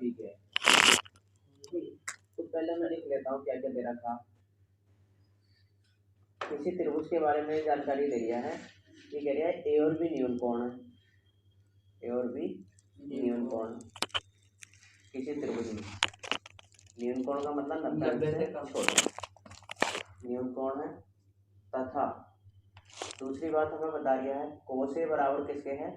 ठीक है। तो पहले मैं लिख लेता हूँ क्या क्या दे रखा। किसी त्रिभुज के बारे में जानकारी दे दिया है। ये कह रहा है ए और बी न्यून कोण है, ए और बी न्यून कोण किसी त्रिभुज में। न्यून कोण का मतलब 90 से छोटा न्यून कोण है। तथा दूसरी बात हमें बता दिया है कोस ए बराबर किसके है,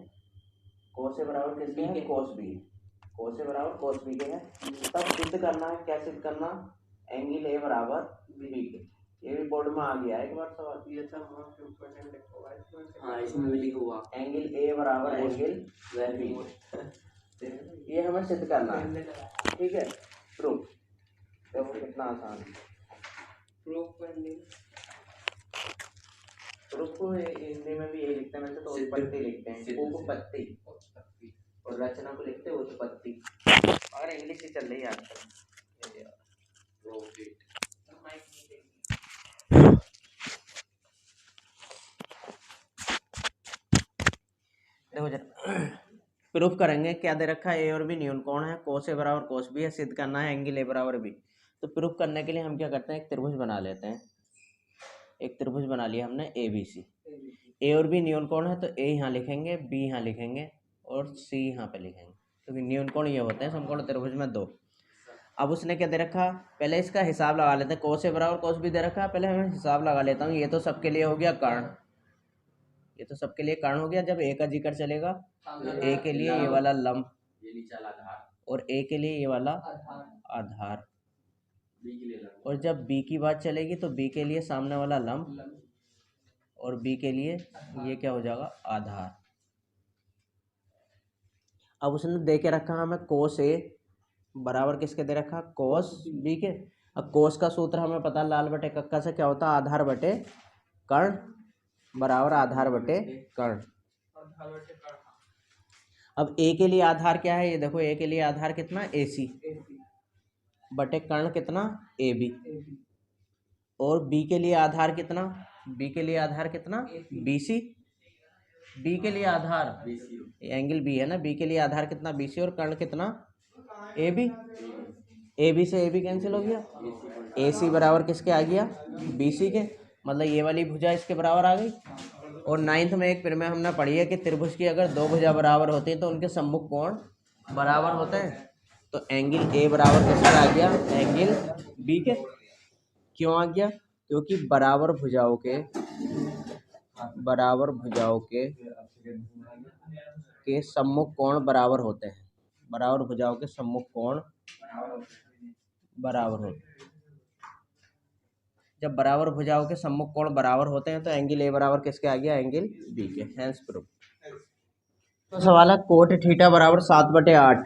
कोस ए बराबर किसके है, कोस बी, कोस ए बराबर कोस बी के है। तब सिद्ध करना है, क्या सिद्ध करना, एंगल ए बराबर बी के। ये भी बोर्ड में आ गया है एक बार सवाल, ये था हाँ इसमें भी लिखा हुआ एंगल ए बराबर एंगल बी। ये हमें सिद्ध करना है, ठीक है। प्रूफ देखो कितना आसान है। प्रूफ करने प्रूफ को हिंदी में भी यही लिखते हैं, वैसे तो उत्पत्ति लिखते हैं, उपपत्ति, और रचना को लिखते हैं उत्पत्ति। और इंग्लिश ही चल रही है आजकल। देखो जरा प्रूफ करेंगे, क्या दे रखा है ए और बी न्यून कोण है, कोस ए बराबर कोस बी है, सिद्ध करना है एंगल ए बराबर बी। तो प्रूफ करने के लिए हम क्या करते हैं, एक त्रिभुज बना लेते हैं। एक त्रिभुज बना लिया हमने ए बी सी। ए और बी न्यून कोण है तो ए यहाँ लिखेंगे, बी यहाँ लिखेंगे और सी यहाँ पे लिखेंगे, क्योंकि तो न्यून कोण ये होते हैं समकोण त्रिभुज में दो। अब उसने क्या दे रखा, पहले इसका हिसाब लगा लेते हैं। कोस ए बराबर कोस बी दे रखा, पहले हमें हिसाब लगा लेता हूँ। ये तो सबके लिए हो गया कर्ण, ये तो सबके लिए कर्ण हो गया। जब ए का जिक्र चलेगा तो ए के लिए ये वाला लंब, ये नीचे वाला आधार, और ए के लिए ये वाला आधार, और जब बी की बात चलेगी तो बी के लिए सामने वाला लंब, और बी के लिए ये क्या हो जाएगा आधार। अब उसने दे के रखा हमें कोस ए बराबर किसके दे रखा, कोस बी के। अब कोस का सूत्र हमें पता, लाल बटे कक्का से क्या होता है, आधार बटे कर्ण बराबर आधार बटे कर्ण। अब ए के लिए आधार क्या है, ये देखो ए के लिए आधार कितना, ए सी बटे कर्ण कितना, ए बी। और बी के लिए आधार कितना, बी के लिए आधार कितना, बी सी। बी के लिए आधार एंगल बी है ना, बी के लिए आधार कितना, बी सी, और कर्ण कितना, ए बी। ए बी से ए बी कैंसिल हो गया, ए सी बराबर किसके आ गया, बी सी के। मतलब ये वाली भुजा इसके बराबर आ गई। और 9th में एक फिर में हमने पढ़ी है कि त्रिभुज की अगर दो भुजा बराबर होती हैं तो उनके सम्मुख कोण बराबर होते हैं। तो एंगल ए बराबर किसके आ गया, एंगल बी के। क्यों आ गया, क्योंकि बराबर भुजाओं के सम्मुख कोण बराबर होते हैं। बराबर भुजाओं के सम्मुख कोण बराबर होते हैं। जब बराबर भुजाओं के सम्मुख कोण बराबर होते हैं तो एंगल ए बराबर किसके आ गया, एंगल बी के। Hence proof. तो सवाल है कोट थीटा बराबर 7/8,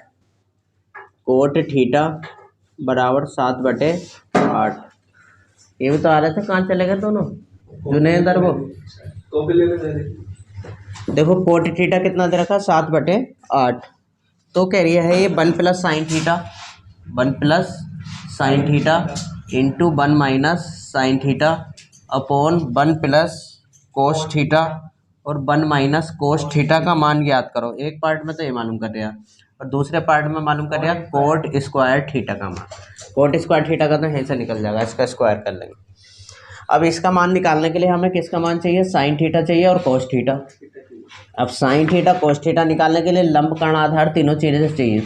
कोट थीटा बराबर 7/8। ये भी तो आ रहे थे, कहाँ चले गए दोनों जुनेद और वो। देखो कोट थीटा कितना दे रखा, 7/8। तो कह रही है ये 1 + sin theta, 1 + sin theta into 1 - sin theta upon 1 + cos theta और 1 - cos थीटा का मान ज्ञात करो। एक पार्ट में तो ये मालूम कर दिया और दूसरे पार्ट में मालूम कर दिया कोट स्क्वायर थीटा का मान। कोट स्क्वायर थीटा का तो यहीं से निकल जाएगा, इसका स्क्वायर कर लेंगे। अब इसका मान निकालने के लिए हमें किसका मान चाहिए, साइन थीटा चाहिए और कोस थीटा। अब साइन थीटा कोस थीटा निकालने के लिए लंब कर्ण आधार तीनों चीज़ें चाहिए,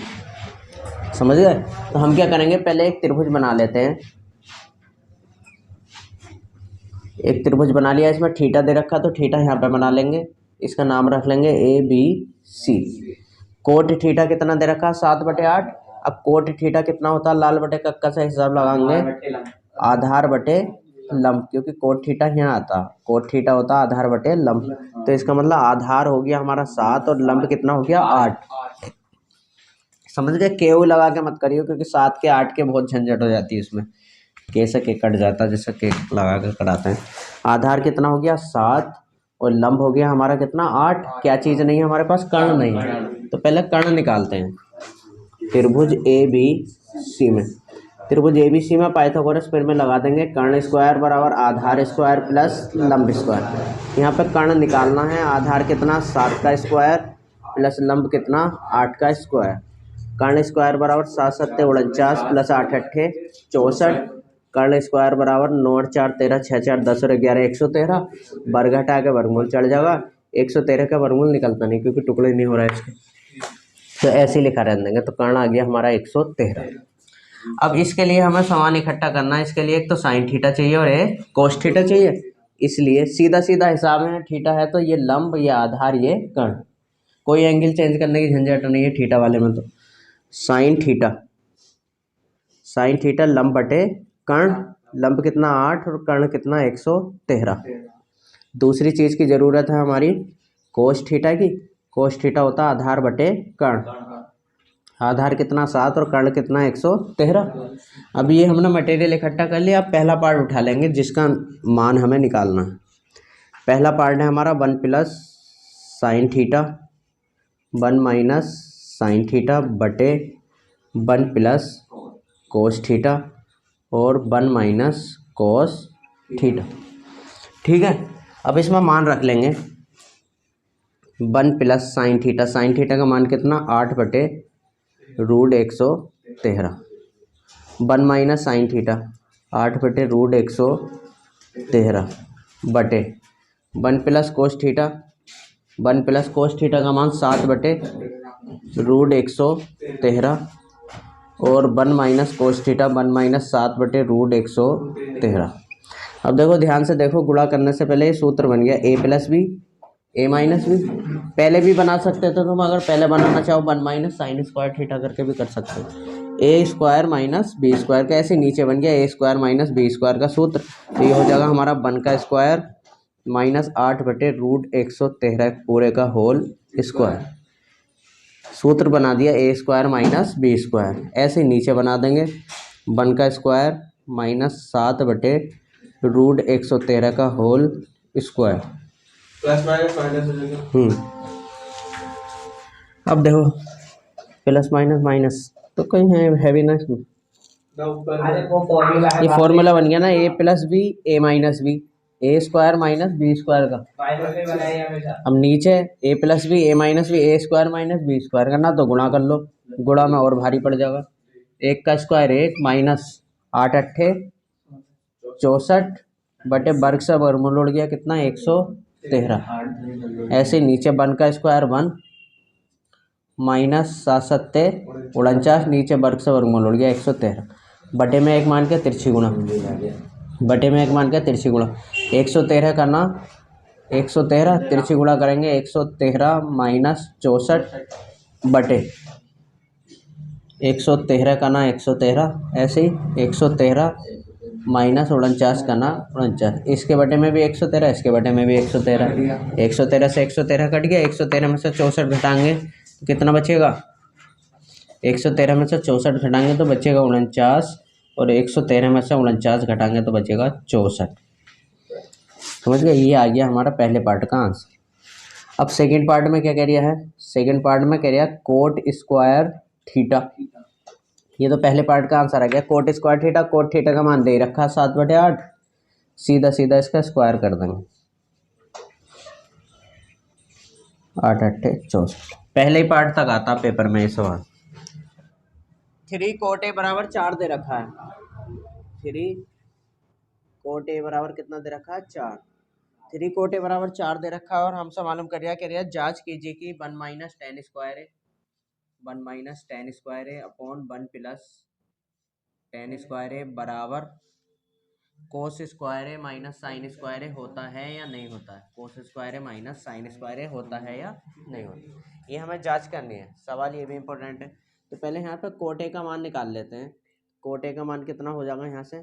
समझ गए। तो हम क्या करेंगे, पहले एक त्रिभुज बना लेते हैं। एक त्रिभुज बना लिया, इसमें थीटा दे रखा तो थीटा यहाँ पे बना लेंगे, इसका नाम रख लेंगे A B C. Cot theta कितना दे रखा, 7/8। अब कोट थीटा कितना होता है, लाल बटे कक्का से हिसाब लगाएंगे, आधार बटे लंब, क्योंकि कोट थीटा यहाँ आता, कोट थीटा होता आधार बटे लंब। तो इसका मतलब आधार हो गया हमारा 7 और लंब कितना हो गया 8। समझ गए। केयू लगा के मत करियो, क्योंकि 7 के 8 के बहुत झंझट हो जाती है इसमें, कैसे के कट जाता है, जैसे के लगा कर कटाते हैं। आधार कितना हो गया 7 और लंब हो गया हमारा कितना 8। क्या चीज़ नहीं है हमारे पास, कर्ण नहीं है। तो पहले कर्ण निकालते हैं। त्रिभुज ए बी सी में, त्रिभुज ए बी सी में पाइथागोरस फिर में लगा देंगे। कर्ण स्क्वायर बराबर आधार स्क्वायर प्लस लंब स्क्वायर। यहाँ पे कर्ण निकालना है, आधार कितना 7 का स्क्वायर प्लस लंब कितना 8 का स्क्वायर। कर्ण स्क्वायर बराबर 7 सत्ते 49 प्लस 8 अट्ठे 64। कर्ण स्क्वायर बराबर 9 और 4 13 6 4 10 और 11 113। वर्ग हटा के वर्गमूल चढ़ जाएगा। 113 का वर्गमूल निकलता नहीं क्योंकि टुकड़े नहीं हो रहा है इसके, तो ऐसे ही लिखा रहने देंगे। तो कर्ण आ गया हमारा 113। अब इसके लिए हमें समान इकट्ठा करना है। इसके लिए एक तो साइन थीटा चाहिए और एक कोस थीटा चाहिए। इसलिए सीधा सीधा हिसाब में थीटा है तो ये लंब, ये आधार, ये कर्ण, कोई एंगल चेंज करने की झंझट नहीं है थीटा वाले में। तो साइन थीटा लंब बटे कर्ण, लंब कितना 8 और कर्ण कितना 113। दूसरी चीज की जरूरत है हमारी कोस थीटा की। कोस थीटा होता है आधार बटे कर्ण। आधार कितना 7 और कर्ण कितना 113। अब ये हमने मटेरियल इकट्ठा कर लिया। अब पहला पार्ट उठा लेंगे जिसका मान हमें निकालना है। पहला पार्ट है हमारा 1 plus sine theta 1 minus sine theta बटे 1 प्लस कोस थीटा और 1 माइनस कोस थीटा। ठीक है, अब इसमें मान रख लेंगे 1 प्लस साइन थीटा का मान कितना 8 बटे रूट 113। 1 माइनस साइन थीटा 8 बटे रूट 113 बटे 1 प्लस कोस थीटा का मान 7 बटे रूट 113 और 1 माइनस कोस थीटा 1 माइनस 7 बटे रूट 113। अब देखो ध्यान से देखो, गुणा करने से पहले ये सूत्र बन गया a plus B A minus B. पहले भी बना सकते थे तुम, अगर पहले बनाना चाहो 1 माइनस साइन स्क्वायर थीटा करके भी कर सकते हो। ए स्क्वायर माइनस बी स्क्वायर का ऐसे नीचे बन गया ए स्क्वायर माइनस बी स्क्वायर का सूत्र। तो ये हो जाएगा हमारा 1 का स्क्वायर माइनस 8 बटे रूट 113 पूरे का होल स्क्वायर। सूत्र बना दिया ए स्क्वायर माइनस बी स्क्वायर। ऐसे नीचे बना देंगे 1 का स्क्वायर माइनस 7 बटे रूट 113 का whole square. Plus minus minus हो जाएगा। अब देखो प्लस माइनस माइनस तो कहीं है भी ना इसमें। ये फॉर्मूला बन गया ना ए plus B A minus B, A square minus B square का। अब नीचे ए plus B A minus B A square minus B square करना, तो गुणा कर लो। गुणा में और भारी पड़ जाएगा। 1 का स्क्वायर 1 माइनस 8 अट्ठे 64 बटे वर्ग से वर्गमूल उड़ गया कितना 113। ऐसे नीचे 1 का स्क्वायर 1 माइनस 7 सत्ते 49 नीचे वर्ग से वर्गमूल उड़ गया 113 बटे में 1 मान के तिरछी गुणा 113 करना 113 तिरछी गुणा करेंगे 113 माइनस 64 बटे 113 करना 113 ऐसे ही 113 माइनस 49 करना 49। इसके बटे में भी 113 इसके बटे में भी 113। 113 से 113 कट गया। 113 में से 64 घटाएंगे तो कितना बचेगा 113 में से 64 घटाएंगे तो बचेगा 49 और 113 में से 49 घटाएंगे तो बचेगा 64। समझ गए, ये आ गया हमारा पहले पार्ट का आंसर। अब सेकंड पार्ट में क्या कह रहा है, सेकंड पार्ट में कह रहा है कोट स्क्वायर थीटा। ये तो पहले पार्ट का आंसर आ गया coat square theta. Cot theta का मान दे रखा 7 बटे 8, सीधा सीधा इसका स्क्वायर कर देंगे 8 अट्ठे 64। पहले ही पार्ट तक आता पेपर में ये सवाल। 3 कोट ए बराबर 4 दे रखा है। 3 कोट ए बराबर कितना दे रखा है 4। 3 कोट ए बराबर 4 दे रखा है और हमसे मालूम कर रहा जांच कीजिए कि 1 माइनस टेन स्क्वायर है 1 माइनस टेन स्क्वायर है अपॉन 1 प्लस टेन स्क्वायर है बराबर कोस स्क्वायर है माइनस साइन स्क्वायर है होता है या नहीं होता है। कोस स्क्वायर है माइनस साइन स्क्वायर है होता है या नहीं होता, ये हमें जांच करनी है। सवाल ये भी इम्पोर्टेंट है। तो पहले यहाँ पे कोटे का मान निकाल लेते हैं। कोटे का मान कितना हो जाएगा यहाँ से,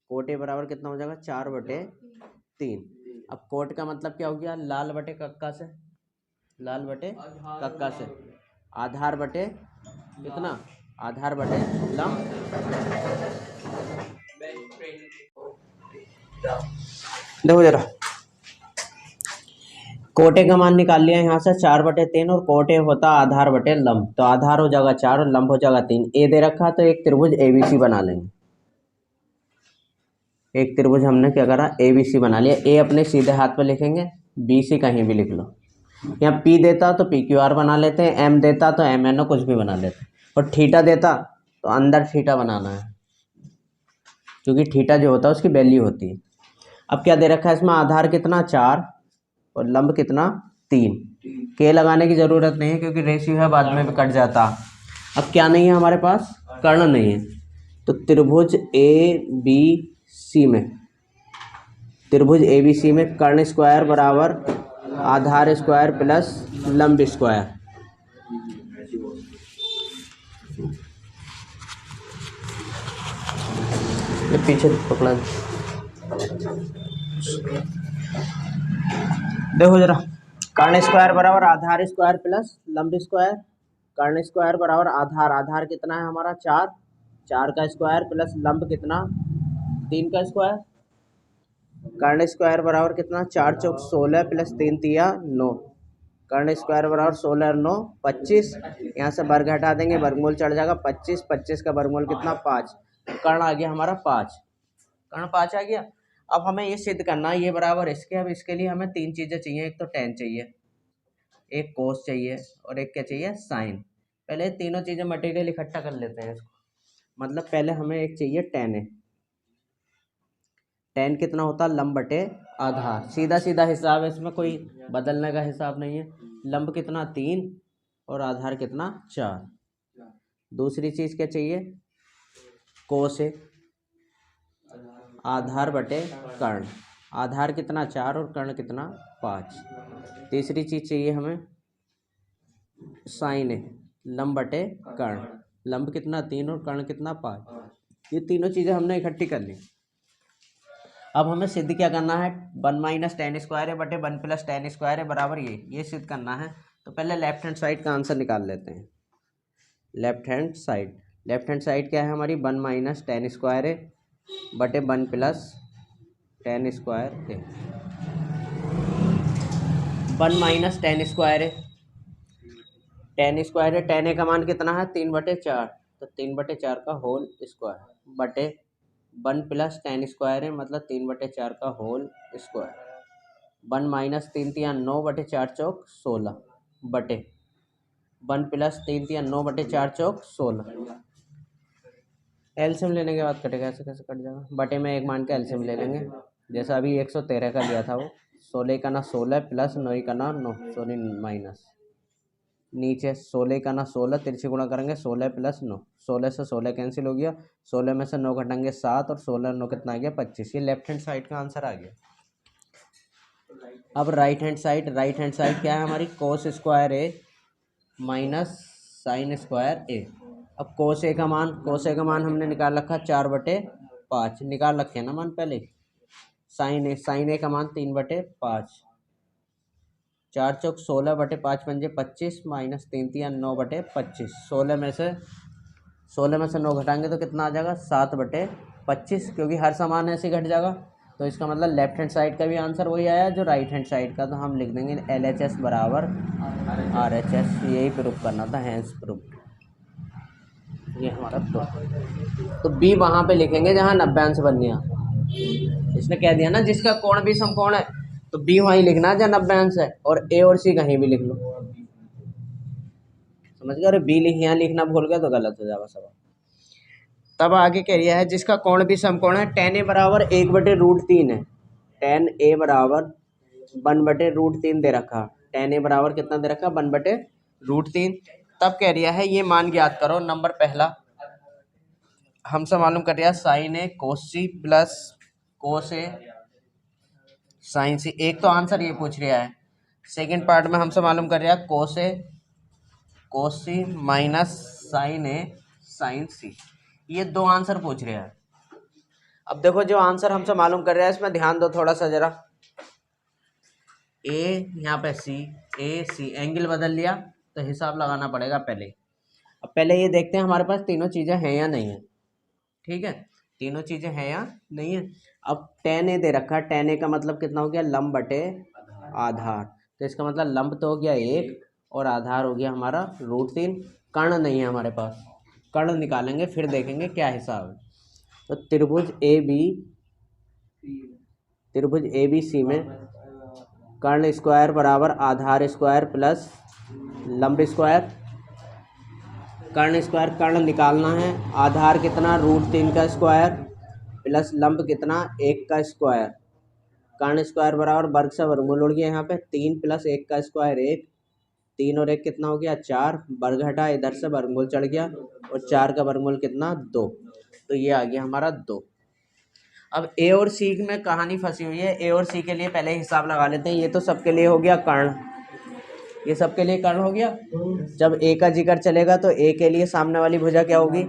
कोटे बराबर कितना हो जाएगा 4 बटे 3। अब कोट का मतलब क्या हो गया, लाल बटे कक्का से, लाल बटे कक्का से आधार बटे कितना, आधार बटे लंब। देखो जरा कोटे का मान निकाल लिया यहाँ से 4 बटे 3 और कोटे होता आधार बटे लंब, तो आधार हो जाएगा 4 और लंब हो जाएगा 3। ए दे रखा तो एक त्रिभुज एबीसी बना लेंगे। एक त्रिभुज हमने क्या करा एबीसी बना लिया। ए अपने सीधे हाथ पे लिखेंगे, बी सी कहीं भी लिख लो। यहाँ पी देता तो पी क्यू आर बना लेते हैं, एम देता तो एम एन ओ कुछ भी बना लेते हैं। और थीटा देता तो अंदर थीटा बनाना है, क्योंकि थीटा जो होता है उसकी वैल्यू होती है। अब क्या दे रखा है इसमें, आधार कितना 4 और लंब कितना 3। के लगाने की ज़रूरत नहीं है क्योंकि रेशियो है, बाद में भी कट जाता। अब क्या नहीं है हमारे पास, कर्ण नहीं है। तो त्रिभुज ए बी सी में, त्रिभुज ए बी सी में कर्ण स्क्वायर बराबर आधार स्क्वायर प्लस लंब स्क्वायर। ये पीछे पकड़ा देखो जरा, कर्ण स्क्वायर बराबर आधार स्क्वायर प्लस लंब स्क्वायर। कर्ण स्क्वायर बराबर आधार, आधार कितना है हमारा 4, 4 का स्क्वायर प्लस लंब कितना 3 का स्क्वायर। कर्ण स्क्वायर बराबर कितना 4 चौक 16 प्लस 3 तिया 9। कर्ण स्क्वायर बराबर 16 और 9 25। यहाँ से वर्ग हटा देंगे, वर्गमूल चढ़ जाएगा 25, 25 का वर्गमूल कितना 5। कर्ण आ गया हमारा 5, कर्ण 5 आ गया। अब हमें ये सिद्ध करना है ये बराबर इसके। अब इसके लिए हमें 3 चीज़ें चाहिए, एक तो tan चाहिए, एक कोस चाहिए और एक क्या चाहिए साइन। पहले तीनों चीज़ें मटेरियल इकट्ठा कर लेते हैं इसको। मतलब पहले हमें एक चाहिए tan है। tan कितना होता है लंब बटे आधार, सीधा सीधा हिसाब है, इसमें कोई बदलने का हिसाब नहीं है। लंब कितना 3 और आधार कितना 4। दूसरी चीज़ क्या चाहिए, कोस है, आधार बटे कर्ण। आधार कितना 4 और कर्ण कितना 5। तीसरी चीज़ चाहिए हमें साइन है, लंब बटे कर्ण। लंब कितना 3 और कर्ण कितना 5। ये तीनों चीज़ें हमने इकट्ठी कर ली। अब हमें सिद्ध क्या करना है, 1 माइनस टेन स्क्वायर है बटे 1 प्लस टेन स्क्वायर है बराबर ये सिद्ध करना है। तो पहले लेफ्ट हैंड साइड का आंसर निकाल लेते हैं। लेफ्ट हैंड साइड क्या है हमारी, 1 माइनस टेन स्क्वायर है बटे 1 प्लस टेन स्क्वायर है। 1 माइनस टेन स्क्वायर है, टेन स्क्वायर है, टेन ए का मान कितना है 3/4, तो 3/4 का होल स्क्वायर बटे 1 प्लस टेन स्क्वायर है मतलब 3/4 का होल स्क्वायर। 1 माइनस 3 तिया 9/4 चौक 16 बटे 1 प्लस 3 तिया 9/4 चौक 16। एलसीएम लेने के बाद कटेगा, ऐसे कैसे कट जाएगा, बटे में एक मान के एलसीएम ले लेंगे। जैसा अभी 113 का लिया था वो, 16 का ना 16 प्लस 9 का ना 9 सॉरी माइनस, नीचे 16 का ना 16 तिरछे गुणा करेंगे 16 प्लस 9, 16 से 16 कैंसिल हो गया, 16 में से 9 घटाएंगे 7 और 16 9 कितना आ गया 25। ये लेफ्ट हैंड साइड का आंसर आ गया। अब राइट हैंड साइड क्या है हमारी, कोस स्क्वायर ए माइनस साइन स्क्वायर ए। अब कोस ए का मान हमने निकाल रखा 4/5, निकाल रखे ना मान पहले। साइन ए का मान 3/5, 4 चौक 16 बटे 5 पंजे 25 माइनस 3 तिया 9/25। 16 में से 9 घटाएंगे तो कितना आ जाएगा 7/25, क्योंकि हर समान ऐसे घट जाएगा। तो इसका मतलब लेफ्ट हैंड साइड का भी आंसर वही आया जो राइट हैंड साइड का। तो हम लिख देंगे LHS बराबर RHS, यही प्रूफ करना था, हैंस प्रूफ। ये हमारा प्रूफ। तो बी वहाँ पे लिखेंगे जहाँ 90 अंश बन गया। इसने कह दिया ना जिसका कोण भी समकोण है, तो बी वहीं लिखना है जहाँ 90 अंश है, और ए और सी कहीं भी लिख लो, समझ गए। अरे बी यहाँ लिखना भूल गया तो गलत हो जाएगा सब। तब आगे कह रहा है जिसका कोण भी समकोण है, tan ए बराबर 1/√3 है, tan ए बराबर 1/√3 दे रखा। tan ए बराबर कितना दे रखा 1/√3। तब कह रहा है ये मान ज्ञात करो। नंबर पहला हमसे मालूम कर रहा है साइन ए कोस सी प्लस कोस ए साइन सी। एक तो आंसर ये पूछ रहा है। सेकंड पार्ट में हमसे मालूम कर रहा है कोस ए कोस सी माइनस साइन ए साइन सी। ये दो आंसर पूछ रहा है। अब देखो जो आंसर हमसे मालूम कर रहा है इसमें ध्यान दो थोड़ा सा जरा। ए यहाँ पे सी, ए सी, एंगल बदल लिया तो हिसाब लगाना पड़ेगा पहले। अब पहले ये देखते हैं हमारे पास तीनों चीज़ें हैं या नहीं है। ठीक है, तीनों चीज़ें हैं या नहीं है। अब tan ए दे रखा है, tan ए का मतलब कितना हो गया लंब बटे आधार। तो इसका मतलब लंब तो हो गया 1 और आधार हो गया हमारा √3। कर्ण नहीं है हमारे पास, कर्ण निकालेंगे फिर देखेंगे क्या हिसाब है। तो त्रिभुज ए बी सी में कर्ण स्क्वायर बराबर आधार स्क्वायर प्लस लंब स्क्वायर। कर्ण स्क्वायर, कर्ण निकालना है। आधार कितना, √3 का स्क्वायर प्लस लंब कितना, 1 का स्क्वायर। कर्ण स्क्वायर बराबर वर्ग से वर्गमूल उड़ गया यहाँ पे, 3 + 1 का स्क्वायर 1, 3 और 1 कितना हो गया 4, वर्ग हटा इधर से वर्गमूल चढ़ गया, और 4 का वर्गमूल कितना 2, तो ये आ गया हमारा 2। अब ए और सी में कहानी फंसी हुई है। ए और सी के लिए पहले हिसाब लगा लेते हैं। ये तो सबके लिए हो गया कर्ण, ये सबके लिए कर्ण हो गया। जब ए का जिक्र चलेगा तो ए के लिए सामने वाली भुजा क्या होगी,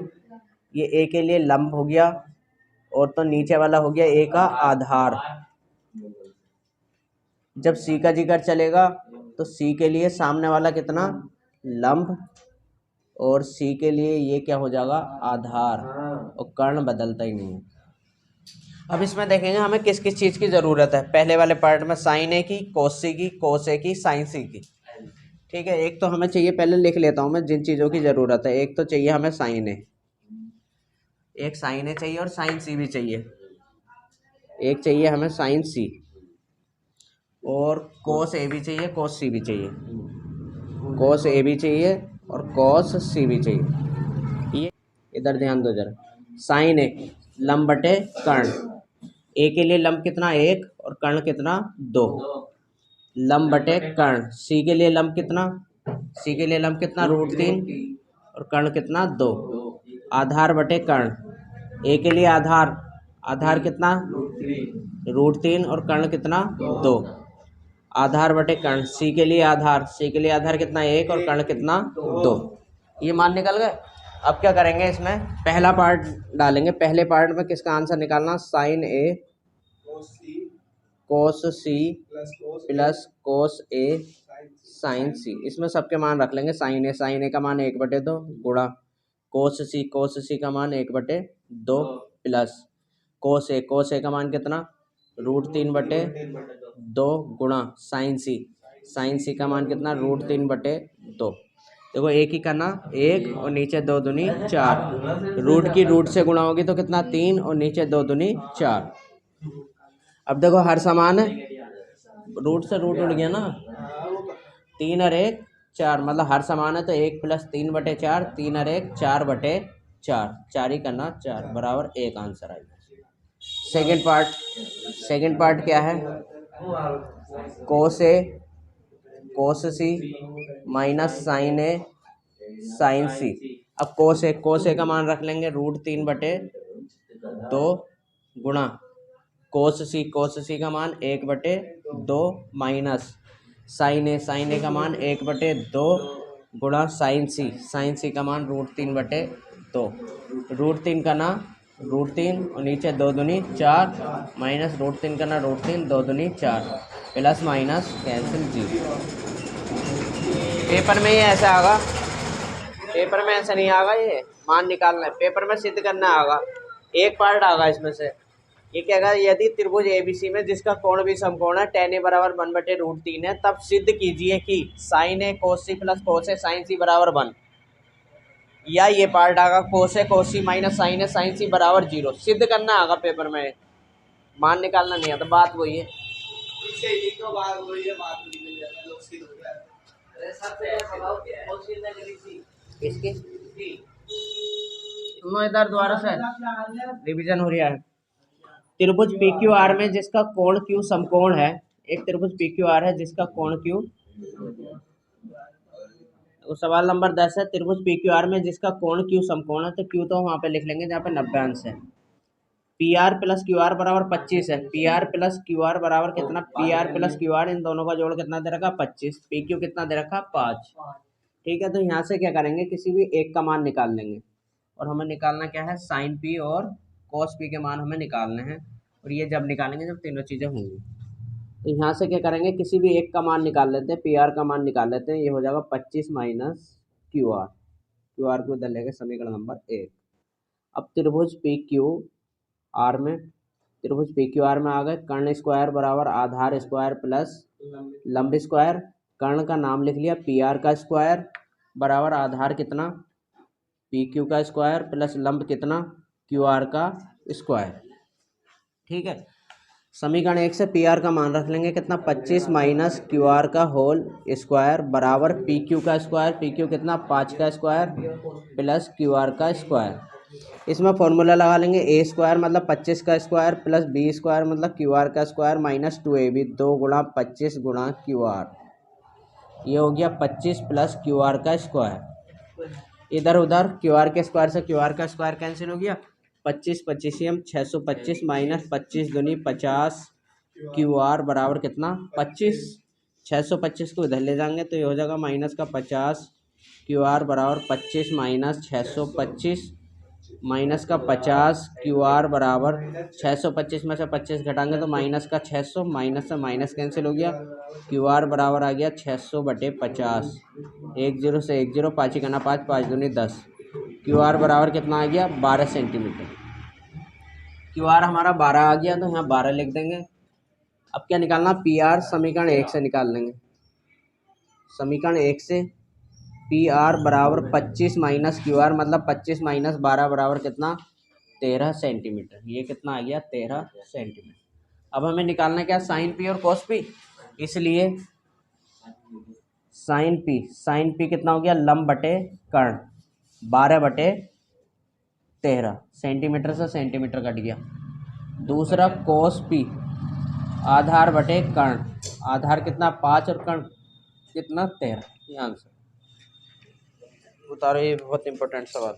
ये ए के लिए लंब हो गया, और तो नीचे वाला हो गया ए का आधार। जब सी का जिक्र चलेगा तो सी के लिए सामने वाला कितना, लंब, और सी के लिए ये क्या हो जाएगा, आधार, और कर्ण बदलता ही नहीं है। अब इसमें देखेंगे हमें किस किस चीज़ की ज़रूरत है। पहले वाले पार्ट में साइन ए की, कोस सी की, कोस ए की, साइन सी की। ठीक है, एक तो हमें चाहिए, पहले लिख लेता हूँ मैं जिन चीज़ों की ज़रूरत है। एक तो चाहिए हमें साइन ए, एक साइन ए चाहिए, और साइन सी भी चाहिए। एक चाहिए हमें साइन सी, और कोस ए भी चाहिए, कोस सी भी चाहिए। कोस ए भी चाहिए और कोस सी भी चाहिए। ये इधर ध्यान दो जरा। साइन ए लंब बटे कर्ण, ए के लिए लंब कितना 1 और कर्ण कितना 2, लंब बटे कर्ण। सी के लिए लंब कितना, सी के लिए लंब कितना √3 और कर्ण कितना 2। आधार बटे कर्ण, ए के लिए आधार, आधार कितना √3 और कर्ण कितना 2। आधार बटे कर्ण, सी के लिए आधार, सी के लिए आधार कितना 1 और कर्ण कितना 2। ये मान निकल गए। अब क्या करेंगे, इसमें पहला पार्ट डालेंगे। पहले पार्ट में किसका आंसर निकालना, साइन ए कोस सी प्लस कोस ए साइन सी। इसमें सबके मान रख लेंगे। साइन ए का मान 1/2 गुणा कोस सी का मान 1/2 प्लस कोस ए का मान कितना √3/2 गुणा साइन सी का मान कितना √3/2। देखो एक ही करना, 1 और नीचे 2 दूनी 4, रूट की रूट से गुणा होगी तो कितना 3 और नीचे 2 दूनी 4। अब देखो हर समान है, रूट से रूट उड़ गया ना, 3 और 1 4, मतलब हर समान है तो 1 + 3/4, 3 और 1 4/4, 4 ही करना 4 बराबर 1 आंसर आएगा। सेकेंड पार्ट क्या है, कोस ए कोस सी माइनस साइन ए साइन सी। अब कोस ए का मान रख लेंगे √3/2 गुणा कोस सी का मान 1/2 माइनस साइन ए का मान 1/2 गुणा साइन सी का मान √3/2। √3 का ना √3 और नीचे 2 दूनी 4 माइनस √3 का ना √3, 2 दूनी 4 प्लस माइनस कैंसिल 0। पेपर में ये ऐसा आगा, पेपर में ऐसा नहीं आगा, ये मान निकालना है, पेपर में सिद्ध करना आगा। एक पार्ट आगा इसमें से, ये क्या कहा, यदि त्रिभुज एबीसी में जिसका कोण भी समकोण है tan a बराबर 1/√3 है, तब सिद्ध कीजिए कि साइन ए कोस सी प्लस कोस ए साइन सी बराबर 1। या ये पार्ट आगा कोस सी माइनस साइन ए साइन सी बराबर 0। सिद्ध करना आगा पेपर में, मान निकालना नहीं आता। बात वही है, इसकी इधर दोबारा से रिवीजन हो रहा है। त्रिभुज PQR में जिसका कोण Q समकोण है, एक त्रिभुज PQR है जिसका कोण Q, तो सवाल नंबर 10 है, त्रिभुज PQR में जिसका कोण Q समकोण है, तो Q तो वहाँ पे लिख लेंगे जहाँ पे 90 अंश है। PR प्लस QR बराबर 25 है। PR प्लस QR बराबर कितना, PR प्लस QR इन दोनों का जोड़ कितना दे रखा 25, PQ कितना दे रखा 5। ठीक है, तो यहाँ से क्या करेंगे, किसी भी एक का मान निकाल लेंगे, और हमें निकालना क्या है, साइन P और कॉस P के मान हमें निकालने हैं। और ये जब निकालेंगे जब तीनों चीज़ें होंगी, तो यहाँ से क्या करेंगे, किसी भी एक का मान निकाल लेते हैं, PR का मान निकाल लेते हैं। ये हो जाएगा 25 माइनस QR, QR को इधर लेंगे समीकरण नंबर 1। अब त्रिभुज PQR में, त्रिभुज PQR में आ गए, कर्ण स्क्वायर बराबर आधार स्क्वायर प्लस लंब स्क्वायर। कर्ण का नाम लिख लिया, PR का स्क्वायर बराबर आधार कितना PQ का स्क्वायर प्लस लंब कितना QR का स्क्वायर। ठीक है, समीकरण 1 से पी आर का मान रख लेंगे कितना 25 माइनस क्यू आर का होल स्क्वायर बराबर पी क्यू का स्क्वायर, पी क्यू कितना 5 का स्क्वायर प्लस क्यू आर का स्क्वायर। इसमें फॉर्मूला लगा लेंगे ए स्क्वायर मतलब 25 का स्क्वायर प्लस बी स्क्वायर मतलब क्यू आर का स्क्वायर माइनस 2ab 2 गुणा 25 गुणा क्यू आर। ये हो गया 25 प्लस क्यू आर का स्क्वायर। इधर उधर क्यू आर के स्क्वायर से क्यू आर का स्क्वायर कैंसिल हो गया। 25 25 625 माइनस 25 दूनी 50 क्यू आर बराबर कितना 25। 625 को इधर ले जाएंगे तो ये हो जाएगा माइनस का 50 क्यू आर बराबर 25 माइनस 625 माइनस का 50 क्यू आर बराबर 625 में से 25 घटाएंगे तो माइनस का 600 माइनस से माइनस कैंसिल हो गया। क्यू आर बराबर आ गया 600/50 1 0 से 1 0 5 करना 5 5 दूनी 10 क्यू आर बराबर कितना आ गया 12 सेंटीमीटर। क्यू आर हमारा 12 आ गया तो यहाँ 12 लिख देंगे। अब क्या निकालना पी आर समीकरण 1 से निकाल लेंगे। समीकरण 1 से पी आर बराबर 25 माइनस क्यू आर मतलब 25 माइनस 12 बराबर कितना 13 सेंटीमीटर। ये कितना आ गया 13 सेंटीमीटर। अब हमें निकालना क्या साइन पी और कॉस पी, इसलिए साइन पी कितना हो गया लंब बटे कर्ण 12/13 सेंटीमीटर से सेंटीमीटर कट गया। दूसरा कोस पी आधार बटे कर्ण, आधार कितना 5 और कर्ण कितना 13। ये आंसर उतारो, ये बहुत इंपॉर्टेंट सवाल।